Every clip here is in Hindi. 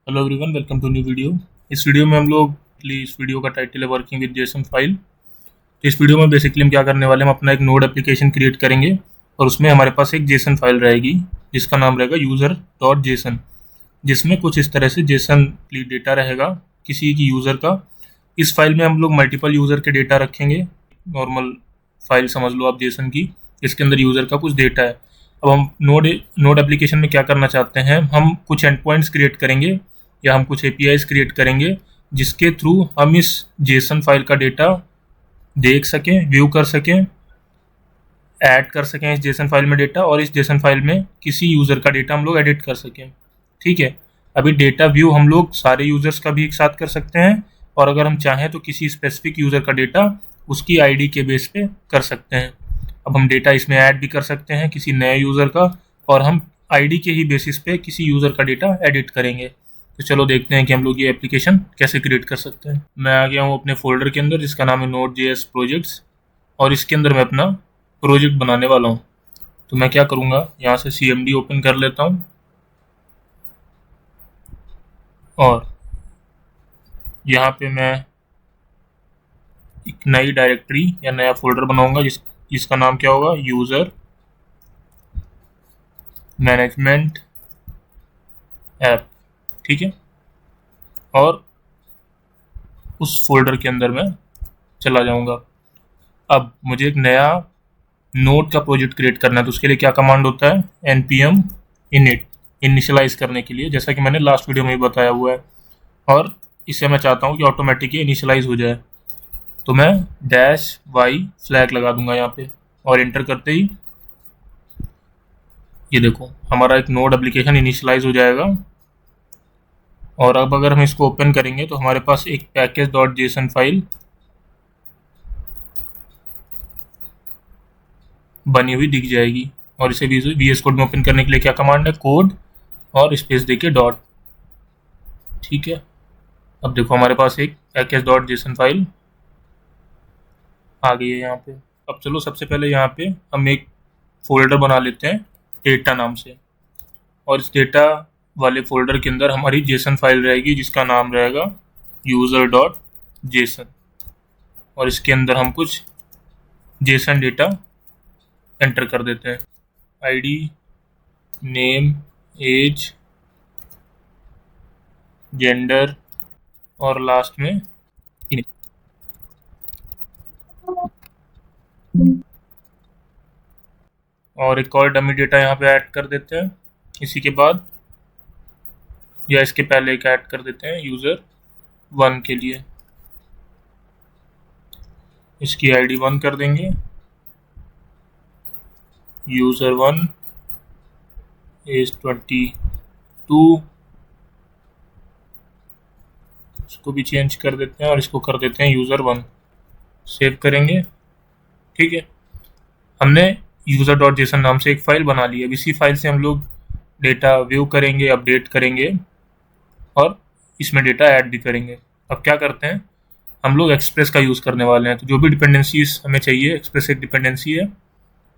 Hello everyone, welcome to new video. इस वीडियो में हम लोग इस वीडियो का टाइटल है वर्किंग विद जेसन फाइल। तो इस वीडियो में बेसिकली हम क्या करने वाले हैं, हम अपना एक नोड एप्लीकेशन क्रिएट करेंगे और उसमें हमारे पास एक जेसन फाइल रहेगी जिसका नाम रहेगा यूज़र डॉट जेसन, जिसमें कुछ इस तरह से जेसन डेटा रहेगा किसी की यूज़र का। इस फाइल में हम लोग मल्टीपल यूज़र के डेटा रखेंगे। नॉर्मल फाइल समझ लो आप जेसन की, इसके अंदर यूज़र का कुछ डेटा है। अब हम नोड एप्लीकेशन में क्या करना चाहते हैं, हम कुछ एंड पॉइंट्स क्रिएट करेंगे या हम कुछ एपीआईज क्रिएट करेंगे जिसके थ्रू हम इस जेसन फाइल का डेटा देख सकें, व्यू कर सकें, ऐड कर सकें इस जेसन फाइल में डेटा, और इस जेसन फाइल में किसी यूज़र का डेटा हम लोग एडिट कर सकें। ठीक है। अभी डेटा व्यू हम लोग सारे यूज़र्स का भी एक साथ कर सकते हैं, और अगर हम चाहें तो किसी स्पेसिफिक यूज़र का डेटा उसकी आईडी के बेस पे कर सकते हैं। अब हम डेटा इसमें ऐड भी कर सकते हैं किसी नए यूज़र का, और हम आईडी के ही बेसिस पे किसी यूज़र का डेटा एडिट करेंगे। तो चलो देखते हैं कि हम लोग ये एप्लीकेशन कैसे क्रिएट कर सकते हैं। मैं आ गया हूँ अपने फोल्डर के अंदर जिसका नाम है Node.js प्रोजेक्ट्स, और इसके अंदर मैं अपना प्रोजेक्ट बनाने वाला हूँ। तो मैं क्या करूँगा, यहाँ से CMD ओपन कर लेता हूँ और यहाँ पे मैं एक नई डायरेक्टरी या नया फोल्डर बनाऊंगा जिसका नाम क्या होगा, यूज़र मैनेजमेंट ऐप। ठीक है। और उस फोल्डर के अंदर मैं चला जाऊंगा। अब मुझे एक नया नोड का प्रोजेक्ट क्रिएट करना है, तो उसके लिए क्या कमांड होता है, npm init, इनिशियलाइज करने के लिए, जैसा कि मैंने लास्ट वीडियो में भी बताया हुआ है। और इसे मैं चाहता हूँ कि ऑटोमेटिकली इनिशियलाइज हो जाए, तो मैं -y फ्लैग लगा दूंगा यहाँ पे, और इंटर करते ही ये देखो हमारा एक नोड एप्लीकेशन इनिशियलाइज हो जाएगा। और अब अगर हम इसको ओपन करेंगे तो हमारे पास एक पैकेज डॉट जेसन फाइल बनी हुई दिख जाएगी। और इसे VS कोड में ओपन करने के लिए क्या कमांड है, कोड और स्पेस देके डॉट। ठीक है। अब देखो हमारे पास एक पैकेज डॉट जेसन फाइल आ गई है यहाँ पे। अब चलो सबसे पहले यहाँ पे हम एक फोल्डर बना लेते हैं डेटा नाम से, और इस डेटा वाले फोल्डर के अंदर हमारी जेसन फाइल रहेगी जिसका नाम रहेगा यूज़र डॉट जेसन, और इसके अंदर हम कुछ जेसन डेटा एंटर कर देते हैं, आईडी, नेम, एज, जेंडर और लास्ट में email। और एक और डमी डेटा यहाँ पे ऐड कर देते हैं। इसी के बाद या इसके पहले एक ऐड कर देते हैं यूज़र 1 के लिए, इसकी आईडी 1 कर देंगे, यूज़र 1 एज 22, इसको भी चेंज कर देते हैं और इसको कर देते हैं यूज़र 1। सेव करेंगे। ठीक है। हमने यूज़र डॉट जेसन नाम से एक फ़ाइल बना ली है। अब इसी फाइल से हम लोग डेटा व्यू करेंगे, अपडेट करेंगे और इसमें डेटा ऐड भी करेंगे। अब क्या करते हैं, हम लोग एक्सप्रेस का यूज़ करने वाले हैं, तो जो भी डिपेंडेंसीज हमें चाहिए, एक्सप्रेस एक डिपेंडेंसी है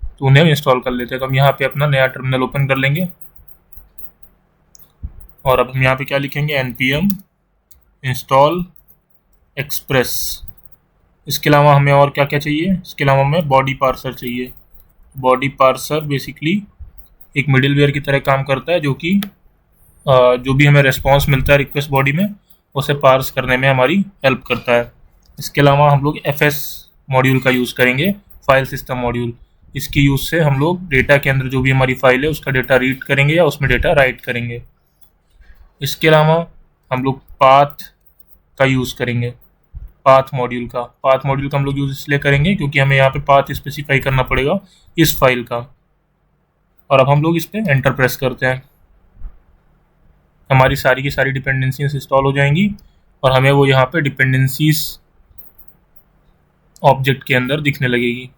तो उन्हें हम इंस्टॉल कर लेते हैं। तो हम यहाँ पे अपना नया टर्मिनल ओपन कर लेंगे, और अब हम यहाँ पे क्या लिखेंगे, npm इंस्टॉल एक्सप्रेस। इसके अलावा हमें और क्या क्या चाहिए, इसके अलावा हमें बॉडी पार्सर चाहिए। बॉडी पार्सर बेसिकली एक मिडिलवेयर की तरह काम करता है, जो कि जो भी हमें रेस्पॉन्स मिलता है रिक्वेस्ट बॉडी में, उसे पार्स करने में हमारी हेल्प करता है। इसके अलावा हम लोग fs मॉड्यूल का यूज़ करेंगे, फाइल सिस्टम मॉड्यूल। इसकी यूज़ से हम लोग डेटा के अंदर जो भी हमारी फाइल है उसका डेटा रीड करेंगे या उसमें डेटा राइट करेंगे। इसके अलावा हम लोग पाथ का यूज़ करेंगे, पाथ मॉड्यूल का हम लोग यूज़ इसलिए करेंगे क्योंकि हमें यहाँ पे पाथ स्पेसिफाई करना पड़ेगा इस फाइल का। और अब हम लोग इस पर एंटर प्रेस करते हैं, हमारी सारी की सारी डिपेंडेंसीज इंस्टॉल हो जाएंगी और हमें वो यहाँ पे डिपेंडेंसीज ऑब्जेक्ट के अंदर दिखने लगेगी।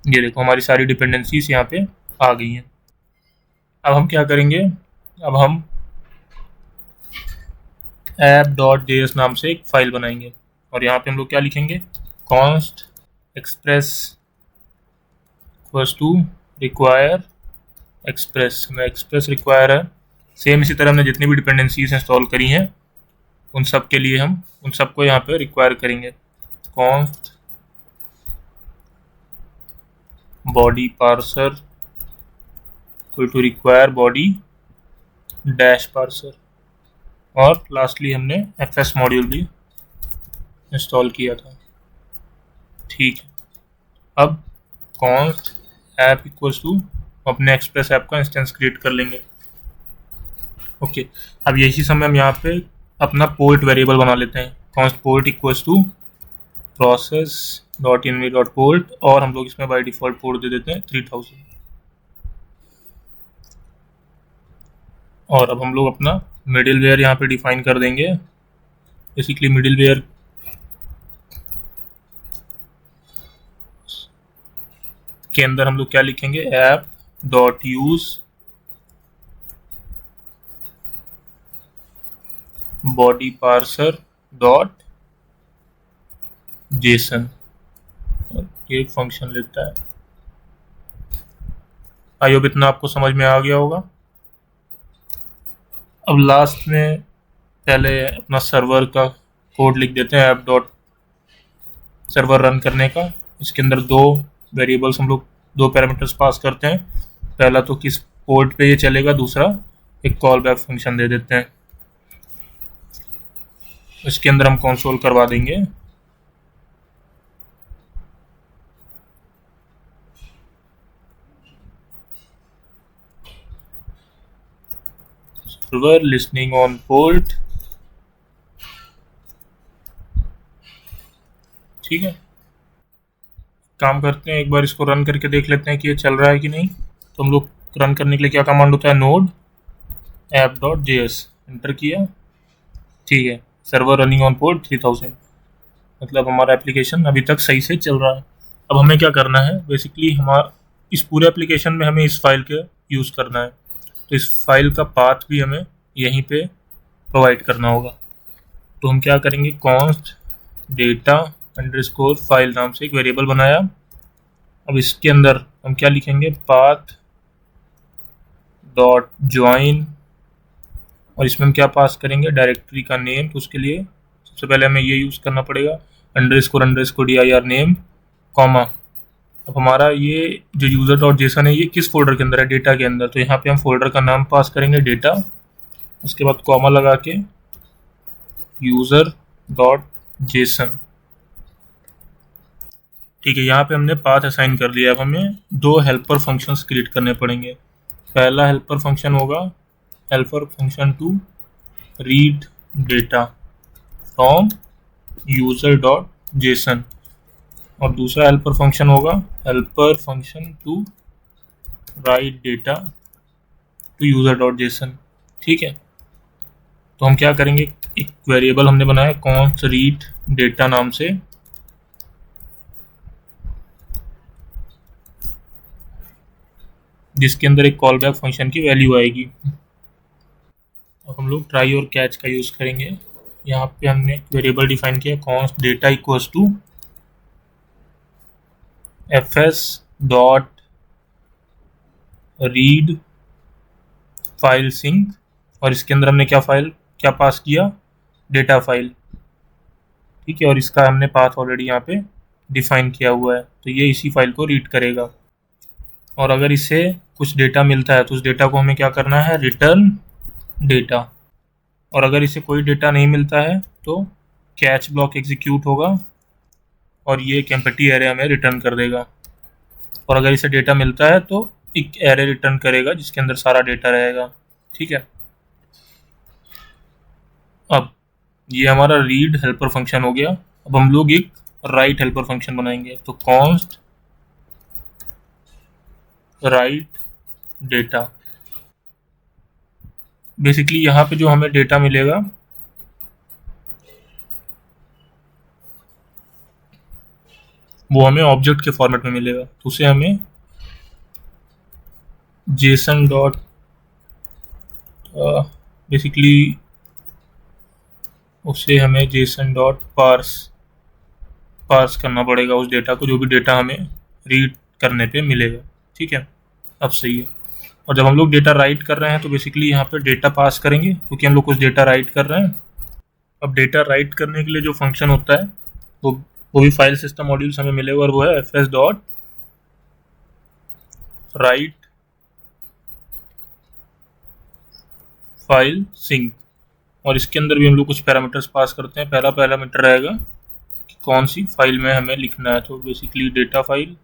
ये देखो हमारी सारी डिपेंडेंसीज यहाँ पे आ गई हैं। अब हम क्या करेंगे, अब हम app.js नाम से एक फ़ाइल बनाएंगे, और यहाँ पे हम लोग क्या लिखेंगे, const express equals to require express, हमें एक्सप्रेस रिक्वायर है। सेम इसी तरह हमने जितनी भी डिपेंडेंसीज इंस्टॉल करी हैं उन सब के लिए हम उन सबको यहाँ पे रिक्वायर करेंगे। Const body parser equal to require body dash parser, और लास्टली हमने एफएस मॉड्यूल भी इंस्टॉल किया था। ठीक है, अब कॉन्स्ट ऐप इक्वल्स टू अपने एक्सप्रेस ऐप का इंस्टेंस क्रिएट कर लेंगे। ओके, अब यही समय हम यहाँ पे अपना पोर्ट वेरिएबल बना लेते हैं। Const port equals to process dot env dot port, और हम लोग इसमें बाय डिफॉल्ट पोर्ट दे देते हैं 3000। और अब हम लोग अपना मिडिल वेयर यहाँ पे डिफाइन कर देंगे। बेसिकली मिडिल वेयर के अंदर हम लोग क्या लिखेंगे, app dot use body parser dot JSON, और ये एक फंक्शन लेता है। आई होप इतना आपको समझ में आ गया होगा। अब लास्ट में पहले अपना सर्वर का कोड लिख देते हैं, ऐप डॉट सर्वर रन करने का। इसके अंदर दो वेरिएबल्स हम लोग दो पैरामीटर्स पास करते हैं। पहला तो किस पोर्ट पे ये चलेगा, दूसरा एक कॉल बैक फंक्शन दे देते हैं। इसके अंदर हम कंसोल करवा देंगे सर्वर लिसनिंग ऑन पोर्ट। ठीक है, काम करते हैं, एक बार इसको रन करके देख लेते हैं कि ये चल रहा है कि नहीं। तो हम लोग रन करने के लिए क्या कमांड होता है, node app dot JS, enter किया। ठीक है, सर्वर रनिंग ऑन पोर्ट 3000, मतलब हमारा एप्लीकेशन अभी तक सही से चल रहा है। अब हमें क्या करना है, बेसिकली हमारा इस पूरे एप्लीकेशन में हमें इस फाइल के यूज़ करना है, तो इस फाइल का पाथ भी हमें यहीं पे प्रोवाइड करना होगा। तो हम क्या करेंगे, कॉन्स्ट डेटा अंडरस्कोर फाइल नाम से एक वेरिएबल बनाया। अब इसके अंदर हम क्या लिखेंगे, पाथ डॉट ज्वाइन, और इसमें हम क्या पास करेंगे, डायरेक्टरी का नेम। तो उसके लिए सबसे पहले हमें ये यूज़ करना पड़ेगा, अंडरस्कोर dir नेम कॉमा। अब हमारा ये जो यूज़र डॉट जेसन है ये किस फोल्डर के अंदर है, डेटा के अंदर। तो यहाँ पे हम फोल्डर का नाम पास करेंगे डेटा, उसके बाद कॉमा लगा के यूज़र डॉट जेसन। ठीक है, यहाँ पे हमने पाथ असाइन कर लिया। अब हमें दो हेल्पर फंक्शंस क्रिएट करने पड़ेंगे। पहला हेल्पर फंक्शन होगा helper function to read data from user dot JSON, और दूसरा हेल्पर फंक्शन होगा helper function to write data to user dot JSON. ठीक है, तो हम क्या करेंगे, एक वेरिएबल हमने बनाया कॉन्स्ट रीड डेटा नाम से, जिसके अंदर एक कॉल बैक फंक्शन की वैल्यू आएगी। अब हम लोग ट्राई और कैच का यूज़ करेंगे। यहाँ पे हमने वेरिएबल डिफाइन किया const data equals to fs dot read file sync, और इसके अंदर हमने क्या पास किया, डेटा फाइल। ठीक है, और इसका हमने पाथ ऑलरेडी यहाँ पे डिफाइन किया हुआ है, तो ये इसी फाइल को रीड करेगा। और अगर इसे कुछ डेटा मिलता है तो उस डेटा को हमें क्या करना है, रिटर्न डेटा। और अगर इसे कोई डेटा नहीं मिलता है तो कैच ब्लॉक एग्जीक्यूट होगा और ये एक एम्प्टी एरे हमें रिटर्न कर देगा। और अगर इसे डेटा मिलता है तो एक एरे रिटर्न करेगा जिसके अंदर सारा डेटा रहेगा। ठीक है, अब ये हमारा रीड हेल्पर फंक्शन हो गया। अब हम लोग एक राइट हेल्पर फंक्शन बनाएंगे। तो कॉन्स्ट राइट डेटा, बेसिकली यहाँ पे जो हमें डेटा मिलेगा वो हमें ऑब्जेक्ट के फॉर्मेट में मिलेगा। तो उसे हमें जेसन डॉट बेसिकली उसे हमें जेसन डॉट पार्स करना पड़ेगा उस डेटा को, जो भी डेटा हमें रीड करने पे मिलेगा। ठीक है, अब सही है। और जब हम लोग डेटा राइट कर रहे हैं तो बेसिकली यहाँ पे डेटा पास करेंगे, क्योंकि हम लोग कुछ डेटा राइट कर रहे हैं। अब डेटा राइट करने के लिए जो फंक्शन होता है वो भी फाइल सिस्टम मॉड्यूल से हमें मिलेगा, और वो है fs dot write file sync. और इसके अंदर भी हम लोग कुछ पैरामीटर्स पास करते हैं। पहला पैरामीटर रहेगा कि कौन सी फाइल में हमें लिखना है, तो बेसिकली डेटा फाइल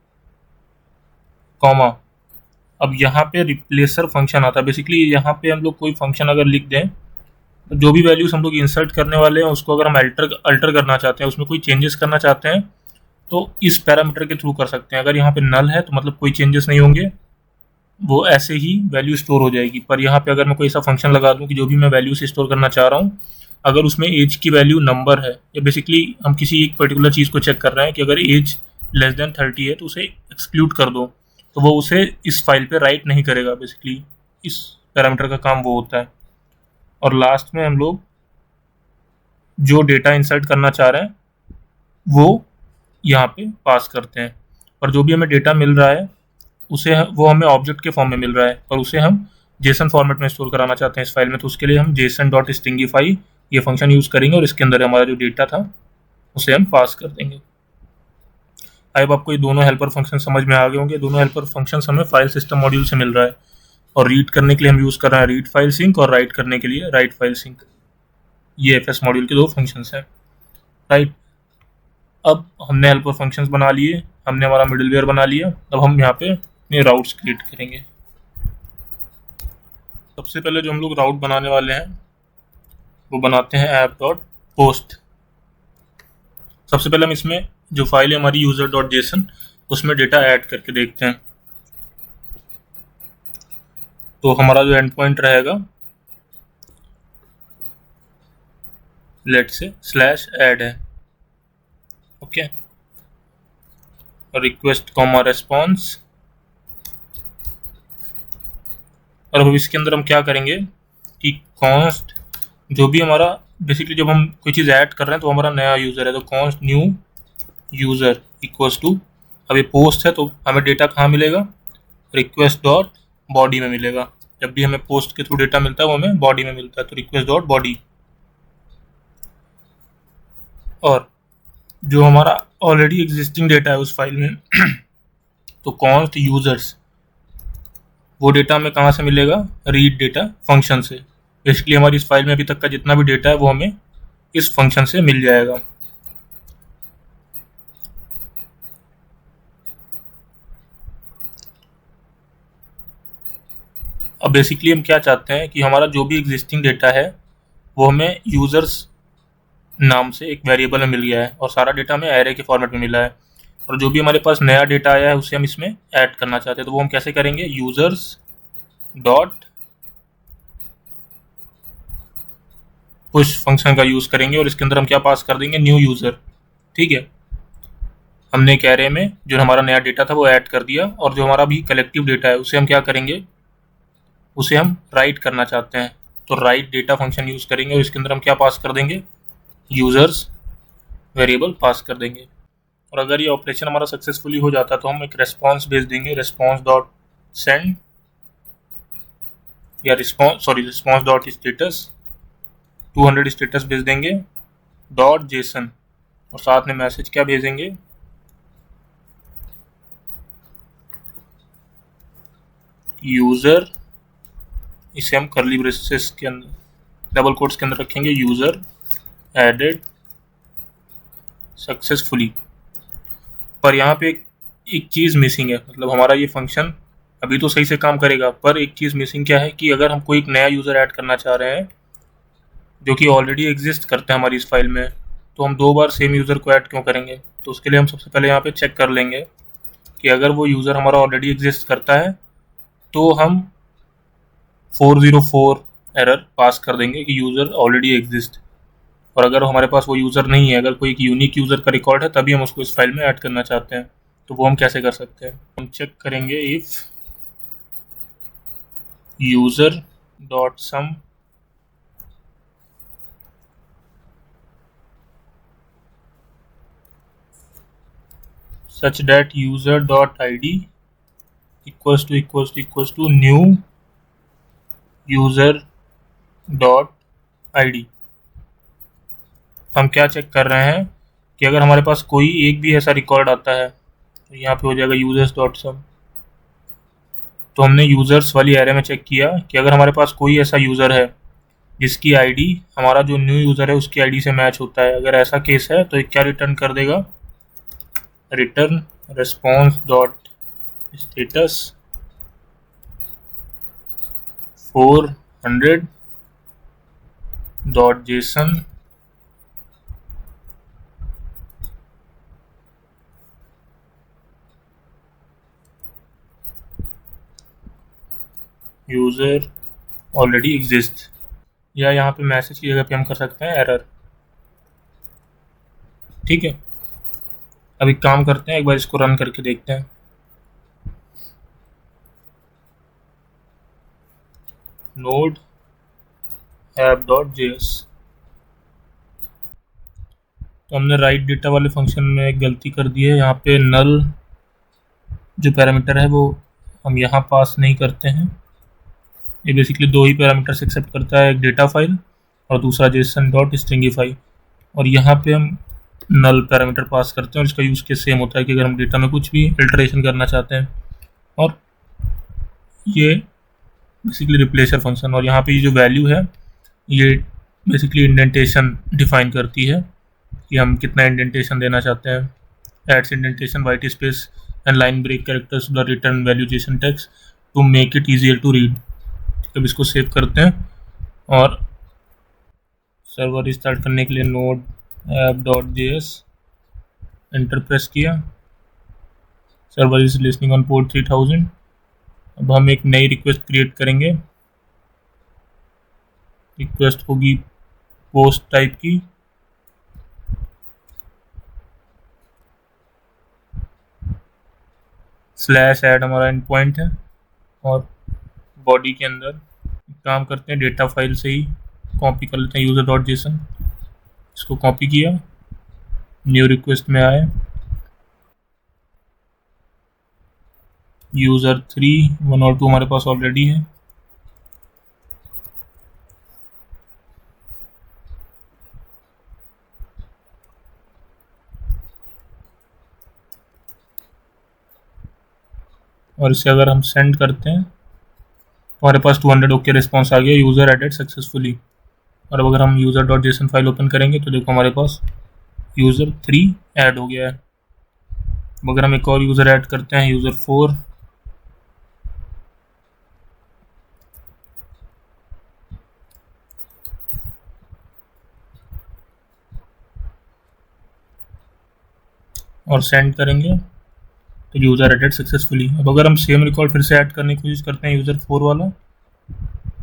कॉमा। अब यहाँ पे रिप्लेसर फंक्शन आता है। बेसिकली यहाँ पे हम लोग कोई फंक्शन अगर लिख दें, जो भी वैल्यूज हम लोग इंसर्ट करने वाले हैं उसको अगर हम अल्टर करना चाहते हैं, उसमें कोई चेंजेस करना चाहते हैं, तो इस पैरामीटर के थ्रू कर सकते हैं। अगर यहाँ पे नल है तो मतलब कोई चेंजेस नहीं होंगे, वो ऐसे ही वैल्यू स्टोर हो जाएगी। पर यहाँ पे अगर मैं कोई ऐसा फंक्शन लगा दूँ कि जो भी मैं वैल्यू से स्टोर करना चाह रहा हूँ, अगर उसमें एज की वैल्यू नंबर है, या बेसिकली हम किसी एक पर्टिकुलर चीज़ को चेक कर रहे हैं कि अगर एज लेस देन 30 है तो उसे एक्सक्लूड कर दो, तो वो उसे इस फाइल पे राइट नहीं करेगा। बेसिकली इस पैरामीटर का काम वो होता है। और लास्ट में हम लोग जो डेटा इंसर्ट करना चाह रहे हैं वो यहाँ पे पास करते हैं। और जो भी हमें डेटा मिल रहा है उसे वो हमें ऑब्जेक्ट के फॉर्म में मिल रहा है, और उसे हम जेसन फॉर्मेट में स्टोर कराना चाहते हैं इस फाइल में। तो उसके लिए हम जेसन डॉट स्ट्रिंगिफाई ये फंक्शन यूज़ करेंगे, और इसके अंदर हमारा जो डेटा था उसे हम पास कर देंगे। आई होप आपको ये दोनों हेल्पर फंक्शन समझ में आ गए होंगे। दोनों हेल्पर फंक्शन हमें फाइल सिस्टम मॉड्यूल से मिल रहा है, और रीड करने के लिए हम यूज़ कर रहे हैं रीड फाइल सिंक, और राइट करने के लिए राइट फाइल सिंक। ये एफएस मॉड्यूल के दो फंक्शंस हैं, राइट। अब हमने हेल्पर फंक्शंस बना लिए, हमने हमारा मिडिलवेयर बना लिया। अब हम यहाँ पे अपने राउट्स क्रिएट करेंगे। सबसे पहले जो हम लोग राउट बनाने वाले हैं वो बनाते हैं ऐप डॉट पोस्ट। सबसे पहले हम इसमें जो फाइल है हमारी यूजर डॉट जेसन, उसमें डेटा ऐड करके देखते हैं। तो हमारा जो एंड पॉइंट रहेगा, लेट से स्लैश ऐड है, ओके। Request comma response. और अब इसके अंदर हम क्या करेंगे कि कॉन्स्ट जो भी हमारा बेसिकली जब हम कोई चीज़ ऐड कर रहे हैं तो हमारा नया यूज़र है, तो const new user equals to, अब ये पोस्ट है तो हमें डेटा कहाँ मिलेगा, रिक्वेस्ट डॉट बॉडी में मिलेगा। जब भी हमें पोस्ट के थ्रू डेटा मिलता है वो हमें बॉडी में मिलता है, तो रिक्वेस्ट डॉट बॉडी। और जो हमारा ऑलरेडी एग्जिस्टिंग डेटा है उस फाइल में तो कॉन्स्ट यूजर्स, वो डेटा हमें कहाँ से मिलेगा, रीड डेटा फंक्शन से। बेसिकली हमारी इस फाइल में अभी तक का जितना भी डेटा है वो हमें इस फंक्शन से मिल जाएगा। अब बेसिकली हम क्या चाहते हैं कि हमारा जो भी एग्जिस्टिंग डेटा है वो हमें यूजर्स नाम से एक वेरिएबल में मिल गया है, और सारा डेटा हमें एरे के फॉर्मेट में मिला है। और जो भी हमारे पास नया डेटा आया है उसे हम इसमें ऐड करना चाहते हैं, तो वो हम कैसे करेंगे, यूजर्स डॉट पुश फंक्शन का यूज़ करेंगे, और इसके अंदर हम क्या पास कर देंगे, न्यू यूज़र। ठीक है, हमने एक एरे में जो हमारा नया डेटा था वो ऐड कर दिया, और जो हमारा भी कलेक्टिव डेटा है उसे हम क्या करेंगे, उसे हम राइट करना चाहते हैं, तो राइट डेटा फंक्शन यूज़ करेंगे, और इसके अंदर हम क्या पास कर देंगे, यूज़र्स वेरिएबल पास कर देंगे। और अगर ये ऑपरेशन हमारा सक्सेसफुली हो जाता है तो हम एक रेस्पॉन्स भेज देंगे, रेस्पॉन्स डॉट सेंड या रिस्पॉन्स डॉट स्टेटस 200 स्टेटस भेज देंगे डॉट जेसन, और साथ में मैसेज क्या भेजेंगे, यूज़र, इसे हम करली ब्रेसेस के अंदर डबल कोट्स के अंदर रखेंगे, यूज़र एडेड सक्सेसफुली। पर यहाँ पे एक चीज़ मिसिंग है, मतलब हमारा ये फंक्शन अभी तो सही से काम करेगा, पर एक चीज़ मिसिंग क्या है कि अगर हम कोई एक नया यूज़र ऐड करना चाह रहे हैं जो कि ऑलरेडी एग्जिस्ट करता है हमारी इस फाइल में, तो हम 2 बार सेम यूज़र को ऐड क्यों करेंगे। तो उसके लिए हम सबसे पहले यहाँ पे चेक कर लेंगे कि अगर वो यूज़र हमारा ऑलरेडी एग्जिस्ट करता है तो हम 404 एरर पास कर देंगे कि यूज़र ऑलरेडी एग्जिस्ट। और अगर हमारे पास वो यूज़र नहीं है, अगर कोई एक यूनिक यूज़र का रिकॉर्ड है, तभी हम उसको इस फाइल में ऐड करना चाहते हैं, तो वो हम कैसे कर सकते हैं, हम चेक करेंगे if user dot some such that user dot id equals to new user dot ID। हम क्या चेक कर रहे हैं कि अगर हमारे पास कोई एक भी ऐसा रिकॉर्ड आता है तो यहाँ पे हो जाएगा यूजर्स डॉट सम। तो हमने यूज़र्स वाली एरे में चेक किया कि अगर हमारे पास कोई ऐसा यूज़र है जिसकी ID हमारा जो न्यू यूज़र है उसकी ID से मैच होता है, अगर ऐसा केस है तो क्या रिटर्न कर देगा, return response dot status 400 dot JSON user already exist, या यहाँ पे मैसेज की जगह पे हम कर सकते हैं एरर। ठीक है, अब एक काम करते हैं, एक बार इसको रन करके देखते हैं। Node app.js। तो हमने राइट डेटा वाले फंक्शन में एक गलती कर दी है, यहाँ पे नल जो पैरामीटर है वो हम यहाँ पास नहीं करते हैं। ये बेसिकली दो ही पैरामीटर्स एक्सेप्ट करता है, एक डेटा फाइल और दूसरा जेसन डॉट स्ट्रिंगिफाई। और यहाँ पे हम नल पैरामीटर पास करते हैं और इसका यूज़ केस सेम होता है कि अगर हम डेटा में कुछ भी अल्टरेशन करना चाहते हैं। और ये बेसिकली रिप्लेसर फंक्शन, और यहाँ पे ये जो वैल्यू है ये बेसिकली इंडेंटेशन डिफाइन करती है कि हम कितना इंडेंटेशन देना चाहते हैं। Adds indentation white space and line break characters the return value JSON text to make it easier to read. अब इसको सेव करते हैं और सर्वर स्टार्ट करने के लिए नोड app.js एंटर प्रेस किया। Server is listening on port 3000। अब हम एक नई रिक्वेस्ट क्रिएट करेंगे। रिक्वेस्ट होगी पोस्ट टाइप की, /add हमारा एंड पॉइंट है, और बॉडी के अंदर काम करते हैं डेटा फाइल से ही कॉपी कर लेते हैं यूज़र डॉट जेसन। इसको कॉपी किया, न्यू रिक्वेस्ट में आए, यूज़र 3, 1 और 2 हमारे पास ऑलरेडी है। और इसे अगर हम सेंड करते हैं तो हमारे पास 200 ओके रिस्पॉन्स आ गया, यूज़र एडेड सक्सेसफुली। और अब अगर हम user dot JSON file open करेंगे तो देखो हमारे पास यूज़र 3 ऐड हो गया है। अब अगर हम एक और यूज़र ऐड करते हैं, यूज़र 4, और सेंड करेंगे तो यूज़र एडेड सक्सेसफुली। अब अगर हम सेम रिकॉर्ड फिर से ऐड करने की कोशिश करते हैं यूज़र 4 वाला,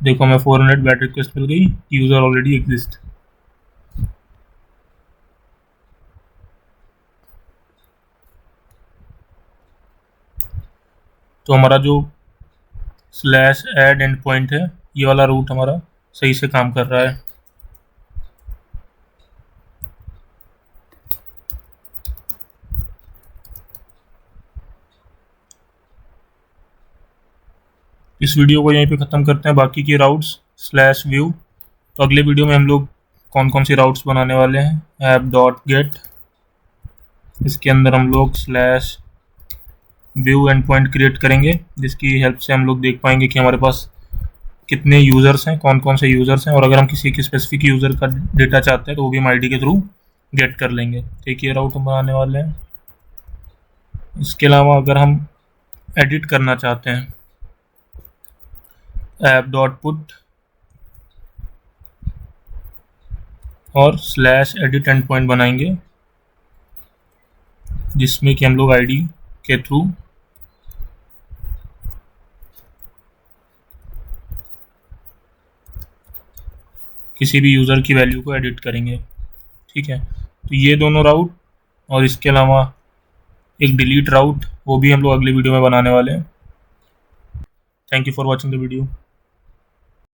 देखो हमें 400 बैड रिक्वेस्ट मिल गई, यूज़र ऑलरेडी एग्जिस्ट। तो हमारा जो /add एंड पॉइंट है ये वाला रूट हमारा सही से काम कर रहा है। इस वीडियो को यहीं पे ख़त्म करते हैं, बाकी की राउट्स /view। तो अगले वीडियो में हम लोग कौन कौन सी राउट्स बनाने वाले हैं, app.get, इसके अंदर हम लोग /view एंड पॉइंट क्रिएट करेंगे, जिसकी हेल्प से हम लोग देख पाएंगे कि हमारे पास कितने यूज़र्स हैं, कौन कौन से यूज़र्स हैं, और अगर हम किसी के स्पेसिफिक यूज़र का डेटा चाहते हैं तो वो भी हम ID के थ्रू गेट कर लेंगे। ठीक है, ये राउट हम बनाने वाले हैं। इसके अलावा अगर हम एडिट करना चाहते हैं, app.put और /edit एंड पॉइंट बनाएंगे, जिसमें कि हम लोग ID के थ्रू किसी भी यूज़र की वैल्यू को एडिट करेंगे। ठीक है, तो ये दोनों राउट और इसके अलावा एक डिलीट राउट, वो भी हम लोग अगले वीडियो में बनाने वाले हैं। Thank you for watching the video.